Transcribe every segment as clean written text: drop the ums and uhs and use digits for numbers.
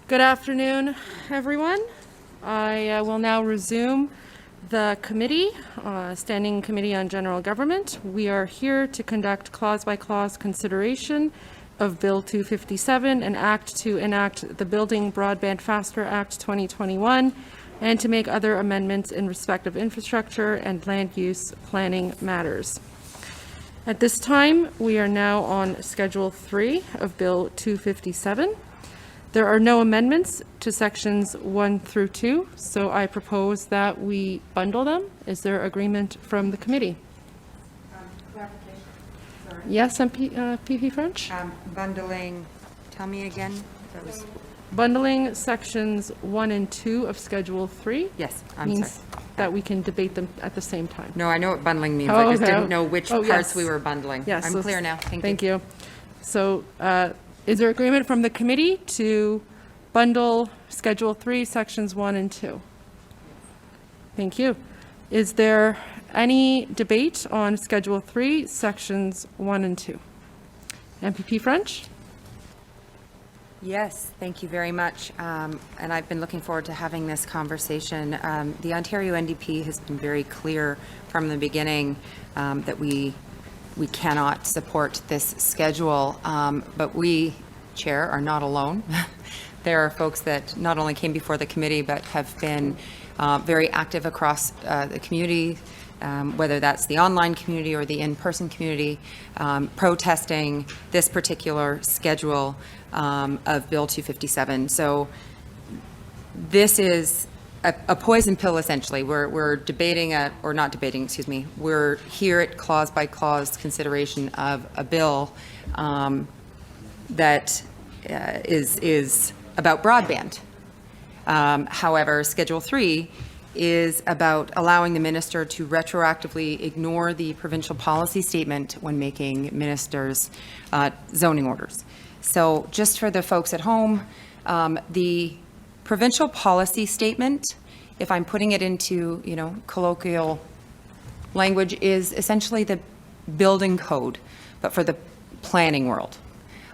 Good afternoon, everyone. I will now resume the committee, Standing Committee on General Government. We are here to conduct clause-by-clause consideration of Bill 257, an act to enact the Building Broadband Faster Act 2021, and to make other amendments in respect of infrastructure and land use planning matters. At this time, we are now on Schedule 3 of Bill 257. There are no amendments to sections 1 through 2, so I propose that we bundle them. Is there agreement from the committee? Clarification. Sorry. Yes, PP French? Bundling, tell me again. That was, Bundling sections 1 and 2 of Schedule 3 yes, I'm means sorry. that we can debate them at the same time. No, I know what bundling means. Oh, I just okay. didn't know which parts yes. we were bundling. Yes, I'm so clear now. Thank you. Thank you. So is there agreement from the committee to bundle Schedule 3, Sections 1 and 2? Thank you. Is there any debate on Schedule 3, Sections 1 and 2? MPP French? Yes, thank you very much. And I've been looking forward to having this conversation. The Ontario NDP has been very clear from the beginning that we cannot support this schedule, but we, Chair, are not alone. There are folks that not only came before the committee, but have been very active across the community, whether that's the online community or the in-person community, protesting this particular schedule of Bill 257. So this is a poison pill, essentially. We're debating, or not debating, excuse me, we're here at clause by clause consideration of a bill that is about broadband. However, Schedule 3 is about allowing the minister to retroactively ignore the provincial policy statement when making ministers' zoning orders. So just for the folks at home, the provincial policy statement, if I'm putting it into, colloquial language, is essentially the building code, but for the planning world.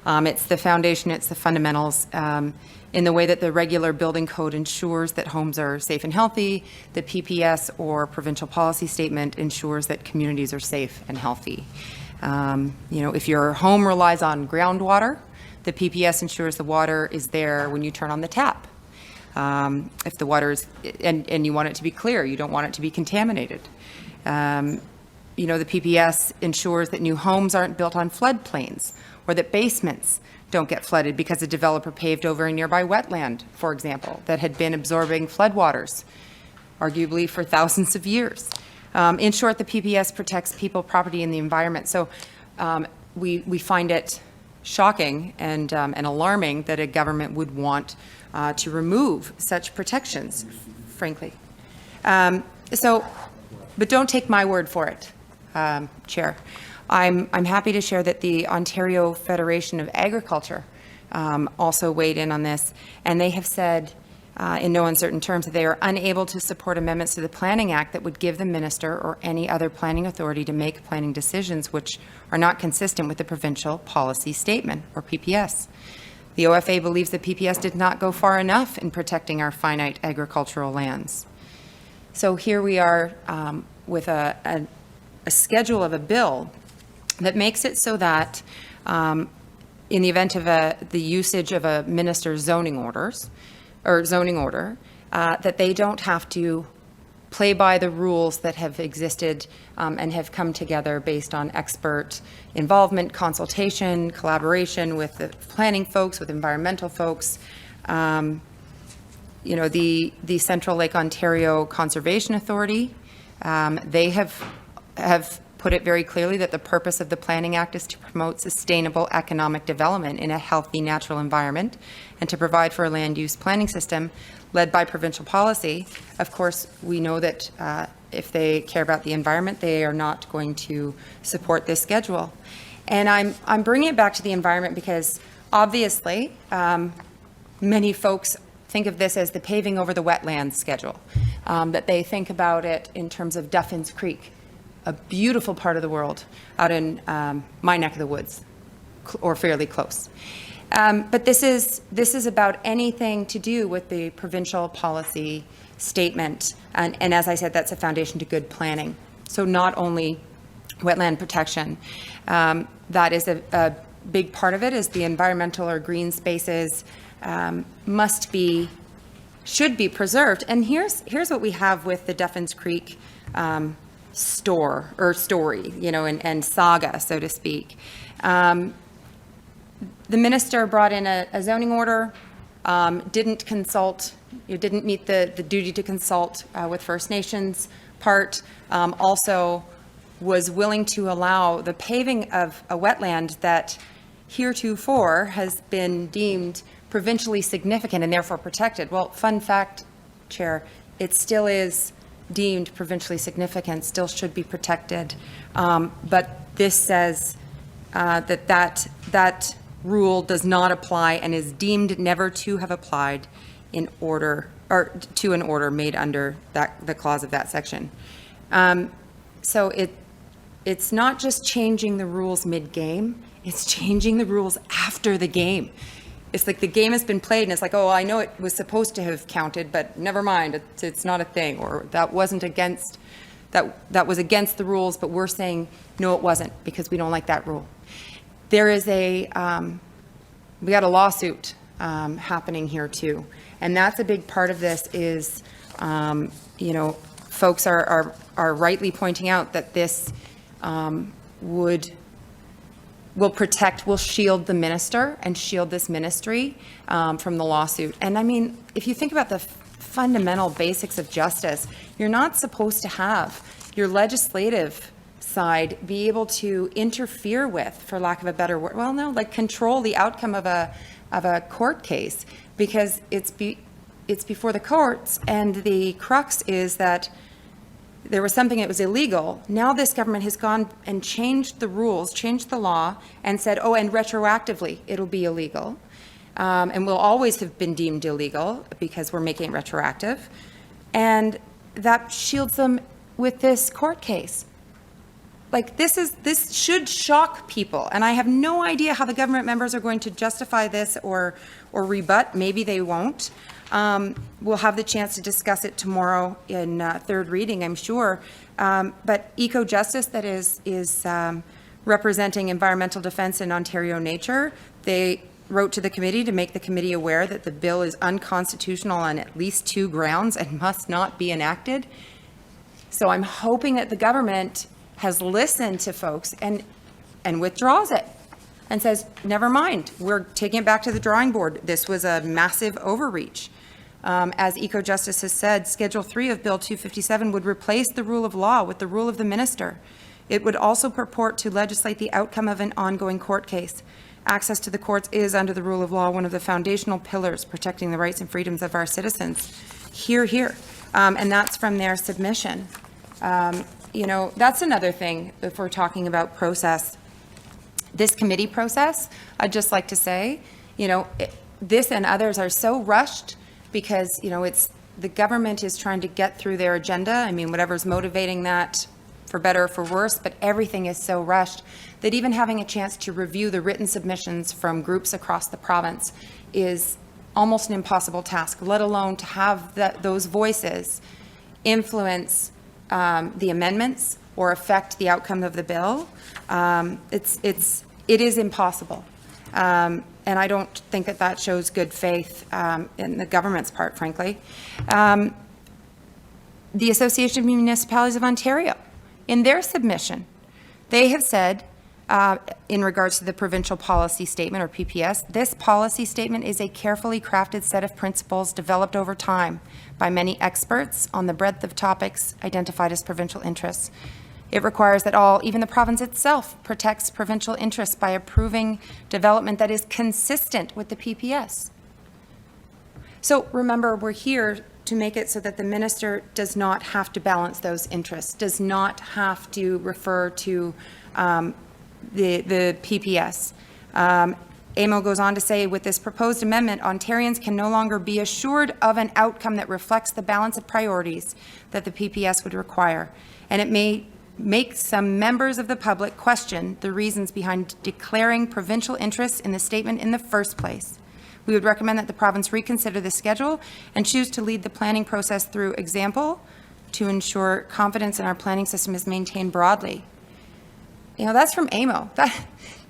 It's the foundation, it's the fundamentals in the way that the regular building code ensures that homes are safe and healthy. The PPS, or provincial policy statement, ensures that communities are safe and healthy. If your home relies on groundwater, the PPS ensures the water is there when you turn on the tap. If the water is, and you want it to be clear, you don't want it to be contaminated. The PPS ensures that new homes aren't built on floodplains, or that basements don't get flooded because a developer paved over a nearby wetland, for example, that had been absorbing floodwaters, arguably for thousands of years. In short, the PPS protects people, property, and the environment. So we find it shocking and alarming that a government would want to remove such protections, frankly. But don't take my word for it, Chair. I'm happy to share that the Ontario Federation of Agriculture also weighed in on this, and they have said in no uncertain terms that they are unable to support amendments to the Planning Act that would give the minister or any other planning authority to make planning decisions which are not consistent with the Provincial Policy Statement, or PPS. The OFA believes the PPS did not go far enough in protecting our finite agricultural lands. So here we are with a schedule of a bill that makes it so that in the event of the usage of a minister's zoning order, that they don't have to play by the rules that have existed and have come together based on expert involvement, consultation, collaboration with the planning folks, with environmental folks. The Central Lake Ontario Conservation Authority, they have put it very clearly that the purpose of the Planning Act is to promote sustainable economic development in a healthy natural environment and to provide for a land use planning system led by provincial policy. Of course, we know that if they care about the environment, they are not going to support this schedule. And I'm bringing it back to the environment because obviously many folks think of this as the paving over the wetlands schedule, that they think about it in terms of Duffins Creek, a beautiful part of the world out in my neck of the woods, or fairly close. But this is about anything to do with the provincial policy statement. And as I said, that's a foundation to good planning. So not only wetland protection. That is a big part of it, is the environmental or green spaces should be preserved. And here's what we have with the Duffins Creek story, you know, and saga, so to speak. The minister brought in a zoning order, didn't consult, didn't meet the duty to consult with First Nations part, also was willing to allow the paving of a wetland that heretofore has been deemed provincially significant and therefore protected. Well, fun fact, Chair, it still is deemed provincially significant, still should be protected. But this says that rule does not apply and is deemed never to have applied in order, or to an order made under the clause of that section. So it's not just changing the rules mid-game, it's changing the rules after the game. It's like the game has been played and it's like, oh, I know it was supposed to have counted, but never mind, it's not a thing, or that wasn't against, that was against the rules, but we're saying, no, it wasn't, because we don't like that rule. There is we got a lawsuit happening here too. And that's a big part of this is, you know, folks are rightly pointing out that this will shield the minister and shield this ministry from the lawsuit. And I mean, if you think about the fundamental basics of justice, you're not supposed to have your legislative side be able to interfere with, for lack of a better word, well, no, like control the outcome of a court case, because it's before the courts, and the crux is that there was something that was illegal. Now this government has gone and changed the rules, changed the law, and said, oh, and retroactively it'll be illegal, and will always have been deemed illegal because we're making it retroactive, and that shields them with this court case. Like, this should shock people, and I have no idea how the government members are going to justify this or rebut. Maybe they won't. We'll have the chance to discuss it tomorrow in third reading, I'm sure. But Eco-Justice, that is representing environmental defense in Ontario Nature, they wrote to the committee to make the committee aware that the bill is unconstitutional on at least 2 grounds and must not be enacted. So I'm hoping that the government has listened to folks and withdraws it and says, never mind, we're taking it back to the drawing board. This was a massive overreach. As Eco-Justice has said, Schedule 3 of Bill 257 would replace the rule of law with the rule of the minister. It would also purport to legislate the outcome of an ongoing court case. Access to the courts is, under the rule of law, one of the foundational pillars protecting the rights and freedoms of our citizens. Hear, hear. And that's from their submission. You know, that's another thing, if we're talking about process. This committee process, I'd just like to say, you know, this and others are so rushed because, you know, the government is trying to get through their agenda. I mean, whatever's motivating that, for better or for worse, but everything is so rushed that even having a chance to review the written submissions from groups across the province is almost an impossible task, let alone to have those voices influence the amendments or affect the outcome of the bill. It is impossible. And I don't think that shows good faith in the government's part, frankly. The Association of Municipalities of Ontario, in their submission, they have said, in regards to the Provincial Policy Statement, or PPS, this policy statement is a carefully crafted set of principles developed over time by many experts on the breadth of topics identified as provincial interests. It requires that all, even the province itself, protects provincial interests by approving development that is consistent with the PPS. So remember, we're here to make it so that the minister does not have to balance those interests, does not have to refer to the PPS. AMO goes on to say, with this proposed amendment, Ontarians can no longer be assured of an outcome that reflects the balance of priorities that the PPS would require. And it may make some members of the public question the reasons behind declaring provincial interests in the statement in the first place. We would recommend that the province reconsider the schedule and choose to lead the planning process through example to ensure confidence in our planning system is maintained broadly. You know, that's from AMO.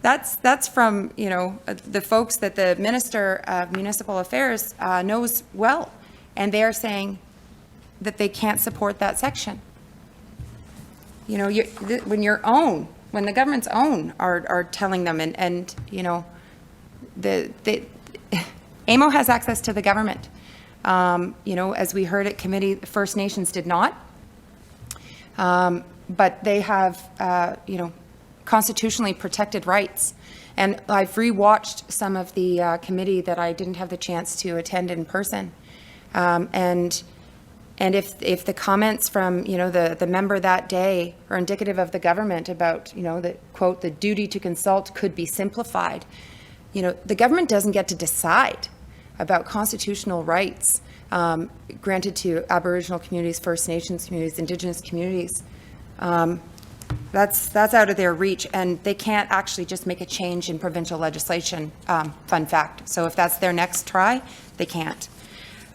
That's from, you know, the folks that the Minister of Municipal Affairs knows well, and they are saying that they can't support that section. You know, when the government's own are telling them, and you know, AMO has access to the government. You know, as we heard at committee, First Nations did not, but they have, you know, constitutionally protected rights. And I've rewatched some of the committee that I didn't have the chance to attend in person. And if the comments from, you know, the member that day are indicative of the government about, you know, the quote, the duty to consult could be simplified, you know, the government doesn't get to decide about constitutional rights granted to Aboriginal communities, First Nations communities, Indigenous communities. That's out of their reach, and they can't actually just make a change in provincial legislation, fun fact. So if that's their next try, they can't.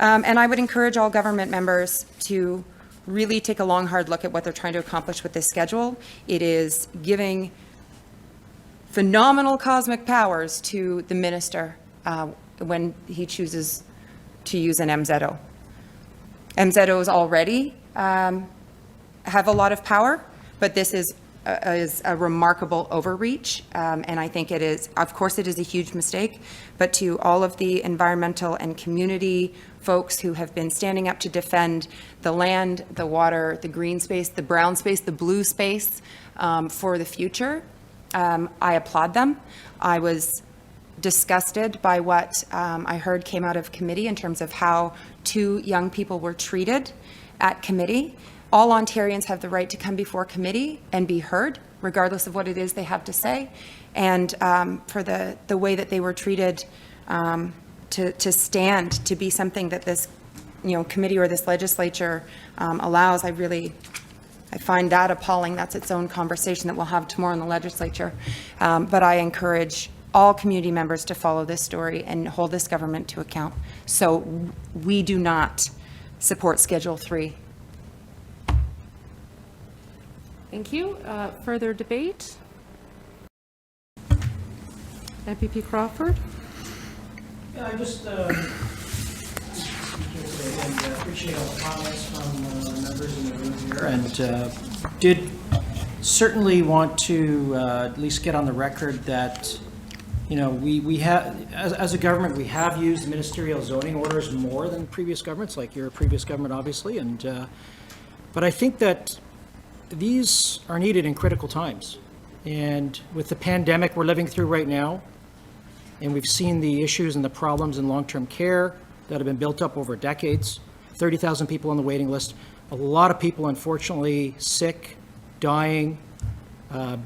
And I would encourage all government members to really take a long, hard look at what they're trying to accomplish with this schedule. It is giving phenomenal cosmic powers to the minister when he chooses to use an MZO. MZOs already have a lot of power, but this is a remarkable overreach, and I think it is, of course, it is a huge mistake, but to all of the environmental and community folks who have been standing up to defend the land, the water, the green space, the brown space, the blue space for the future, I applaud them. I was disgusted by what I heard came out of committee in terms of how 2 young people were treated at committee. All Ontarians have the right to come before committee and be heard, regardless of what it is they have to say. And for the way that they were treated to stand to be something that this, you know, committee or this legislature allows, I find that appalling. That's its own conversation that we'll have tomorrow in the legislature. But I encourage all community members to follow this story and hold this government to account. So we do not support Schedule 3. Thank you. Further debate? MPP Crawford? Yeah, I just appreciate all the comments from members in the room here, and did certainly want to at least get on the record that, you know, we have, as a government, we have used ministerial zoning orders more than previous governments, like your previous government, obviously, and but I think that these are needed in critical times. And with the pandemic we're living through right now, and we've seen the issues and the problems in long-term care that have been built up over decades, 30,000 people on the waiting list, a lot of people unfortunately sick, dying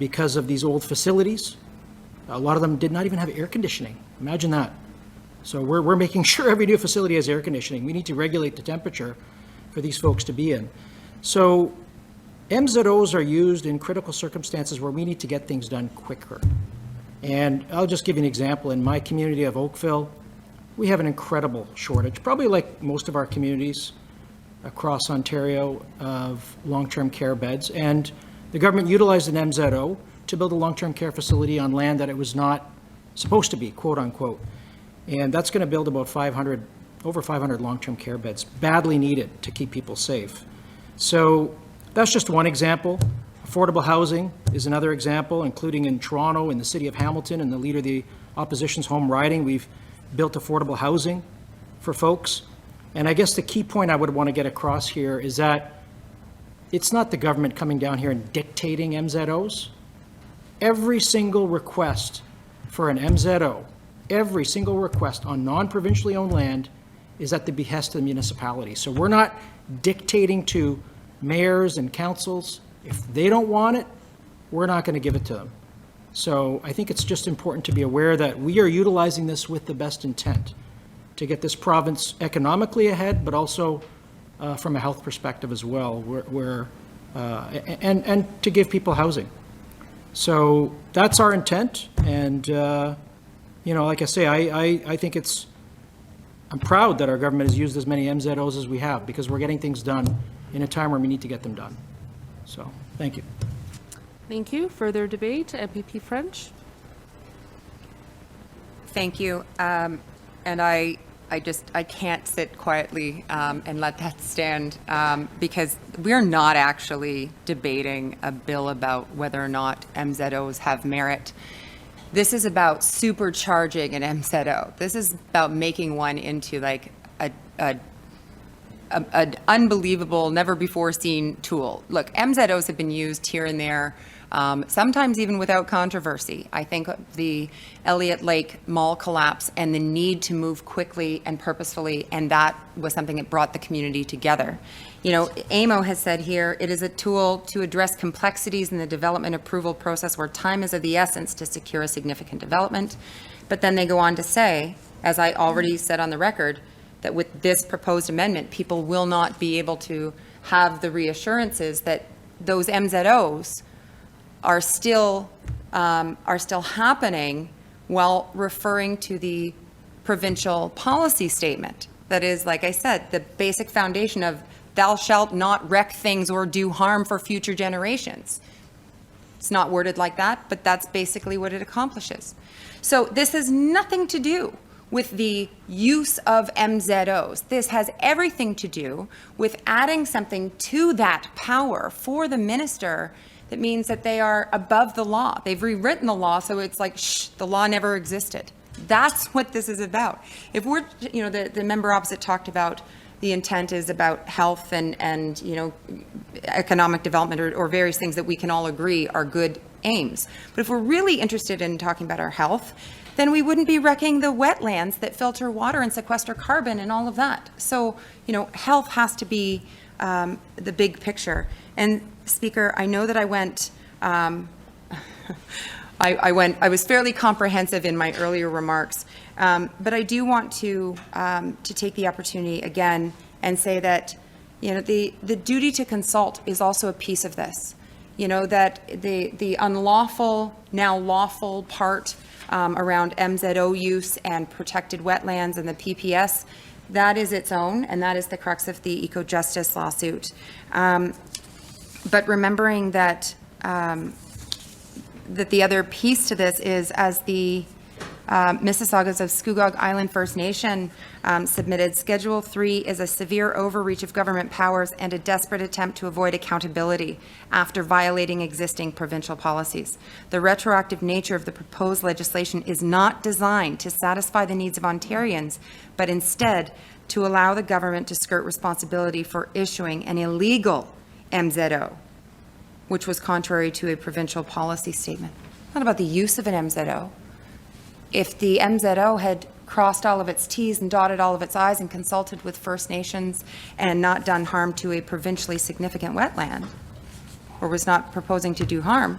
because of these old facilities. A lot of them did not even have air conditioning. Imagine that. So we're making sure every new facility has air conditioning. We need to regulate the temperature for these folks to be in. So MZOs are used in critical circumstances where we need to get things done quicker. And I'll just give you an example. In my community of Oakville, we have an incredible shortage, probably like most of our communities across Ontario, of long-term care beds. And the government utilized an MZO to build a long-term care facility on land that it was not supposed to be, quote unquote. And that's going to build about over 500 long-term care beds, badly needed to keep people safe. So that's just one example. Affordable housing is another example, including in Toronto, in the city of Hamilton, and the Leader of the Opposition's home riding. We've built affordable housing for folks. And I guess the key point I would want to get across here is that it's not the government coming down here and dictating MZOs. Every single request for an MZO, every single request on non-provincially owned land is at the behest of the municipality. So we're not dictating to mayors and councils. If they don't want it, we're not going to give it to them. So I think it's just important to be aware that we are utilizing this with the best intent to get this province economically ahead, but also from a health perspective as well, where and to give people housing. So that's our intent, and, like I say, I think I'm proud that our government has used as many MZOs as we have, because we're getting things done in a time where we need to get them done. So, thank you. Thank you. Further debate, MPP French. Thank you. And I can't sit quietly and let that stand, because we're not actually debating a bill about whether or not MZOs have merit. This is about supercharging an MZO. This is about making one into like an unbelievable, never before seen tool. Look, MZOs have been used here and there, sometimes even without controversy. I think the Elliott Lake Mall collapse and the need to move quickly and purposefully, and that was something that brought the community together. AMO has said here, it is a tool to address complexities in the development approval process where time is of the essence to secure a significant development. But then they go on to say, as I already said on the record, that with this proposed amendment, people will not be able to have the reassurances that those MZOs are still happening while referring to the provincial policy statement. That is, like I said, the basic foundation of thou shalt not wreck things or do harm for future generations. It's not worded like that, but that's basically what it accomplishes. So this has nothing to do with the use of MZOs. This has everything to do with adding something to that power for the minister that means that they are above the law. They've rewritten the law, so it's like, shh, the law never existed. That's what this is about. If we're, the member opposite talked about the intent is about health and economic development or various things that we can all agree are good aims. But if we're really interested in talking about our health, then we wouldn't be wrecking the wetlands that filter water and sequester carbon and all of that. So, health has to be the big picture. And Speaker, I know that I went, I was fairly comprehensive in my earlier remarks, but I do want to take the opportunity again and say that, the duty to consult is also a piece of this. That the unlawful, now lawful part around MZO use and protected wetlands and the PPS, that is its own, and that is the crux of the eco-justice lawsuit. But remembering that that the other piece to this is, as the Mississaugas of Scugog Island First Nation submitted, Schedule 3 is a severe overreach of government powers and a desperate attempt to avoid accountability after violating existing provincial policies. The retroactive nature of the proposed legislation is not designed to satisfy the needs of Ontarians, but instead to allow the government to skirt responsibility for issuing an illegal MZO, which was contrary to a provincial policy statement. Not about the use of an MZO. If the MZO had crossed all of its T's and dotted all of its I's and consulted with First Nations and not done harm to a provincially significant wetland, or was not proposing to do harm,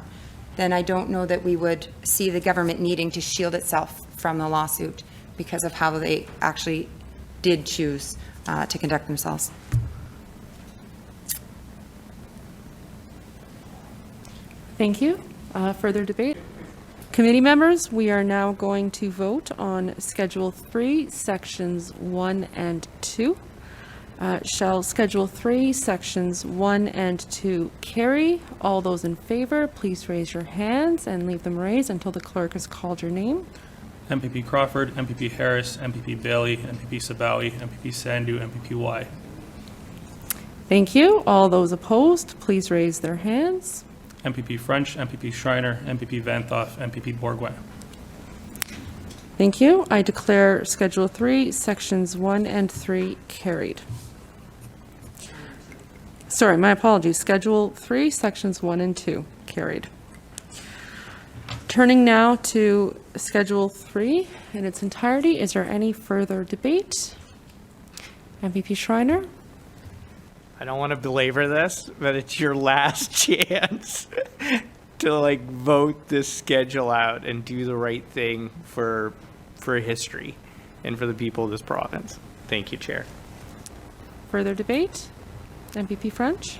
then I don't know that we would see the government needing to shield itself from the lawsuit because of how they actually did choose to conduct themselves. Thank you. Further debate? Committee members, we are now going to vote on Schedule 3, Sections 1 and 2. Shall Schedule 3, Sections 1 and 2 carry? All those in favor, please raise your hands and leave them raised until the clerk has called your name. MPP Crawford, MPP Harris, MPP Bailey, MPP Sabawi, MPP Sandhu, MPP Y. Thank you. All those opposed, please raise their hands. MPP French, MPP Schreiner, MPP Van Thoff, MPP Bourgouin. Thank you. I declare Schedule 3, Sections 1 and 3 carried. Sorry, my apologies. Schedule 3, Sections 1 and 2 carried. Turning now to Schedule 3 in its entirety, is there any further debate? MPP Schreiner? I don't want to belabor this, but it's your last chance to vote this schedule out and do the right thing for history and for the people of this province. Thank you, Chair. Further debate? MPP French?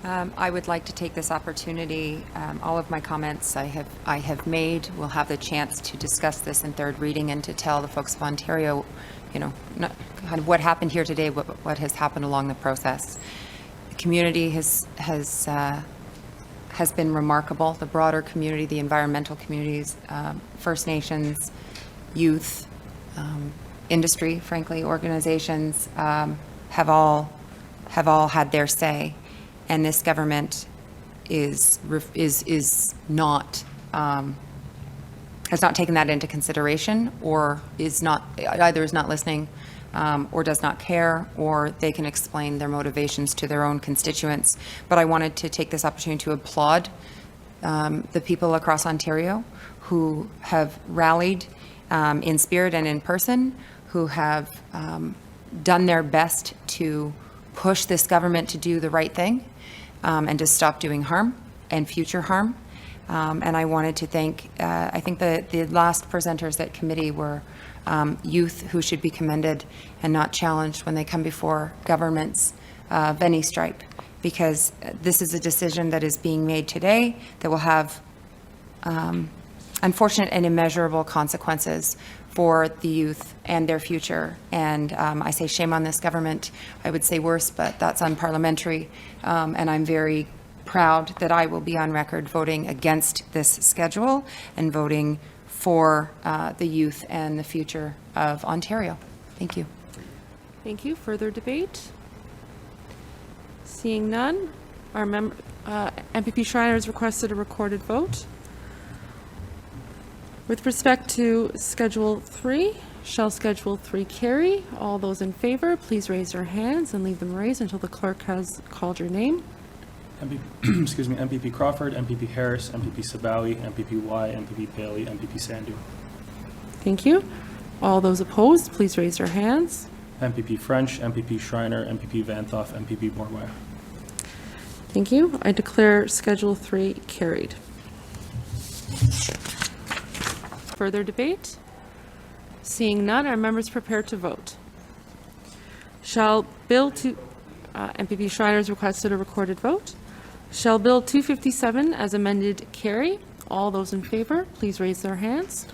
I would like to take this opportunity, all of my comments I have made. We'll have the chance to discuss this in third reading and to tell the folks of Ontario, kind of what happened here today, what has happened along the process. The community has been remarkable. The broader community, the environmental communities, First Nations, youth, industry, frankly, organizations have all had their say. And this government is not has not taken that into consideration, or is not listening, or does not care, or they can explain their motivations to their own constituents. But I wanted to take this opportunity to applaud the people across Ontario who have rallied in spirit and in person, who have done their best to push this government to do the right thing. And to stop doing harm and future harm. And I wanted to thank, I think the last presenters at committee were youth who should be commended and not challenged when they come before governments of any stripe, because this is a decision that is being made today that will have unfortunate and immeasurable consequences for the youth and their future. And I say shame on this government. I would say worse, but that's unparliamentary. And I'm very proud that I will be on record voting against this schedule and voting for the youth and the future of Ontario. Thank you. Thank you. Further debate? Seeing none, our MPP Schreiner has requested a recorded vote. With respect to Schedule 3, shall Schedule 3 carry? All those in favor, please raise your hands and leave them raised until the clerk has called your name. MPP Crawford, MPP Harris, MPP Sabawi, MPP Y, MPP Bailey, MPP Sandhu. Thank you. All those opposed, please raise your hands. MPP French, MPP Schreiner, MPP Vanthof, MPP Bourgouin. Thank you. I declare Schedule 3 carried. Further debate? Seeing none, are members prepared to vote? Shall Bill MPP Schreiner has requested a recorded vote. Shall Bill 257 as amended carry? All those in favor, please raise their hands.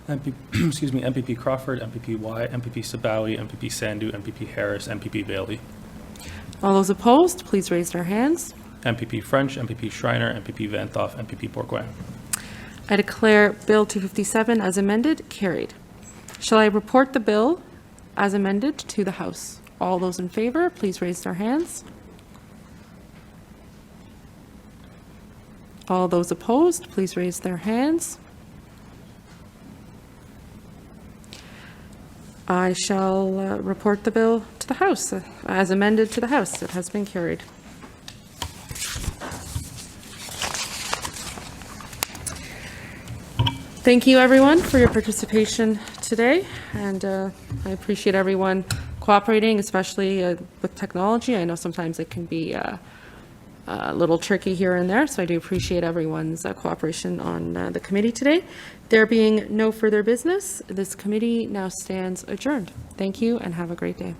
MPP Crawford, MPP Y, MPP Sabawi, MPP Sandhu, MPP Harris, MPP Bailey. All those opposed, please raise their hands. MPP French, MPP Schreiner, MPP Vanthof, MPP Bourgouin. I declare Bill 257 as amended carried. Shall I report the bill as amended to the House? All those in favor, please raise their hands. All those opposed, please raise their hands. I shall report the bill to the House as amended to the House. It has been carried. Thank you, everyone, for your participation today, and I appreciate everyone cooperating, especially with technology. I know sometimes it can be a little tricky here and there, so I do appreciate everyone's cooperation on the committee today. There being no further business, this committee now stands adjourned. Thank you, and have a great day.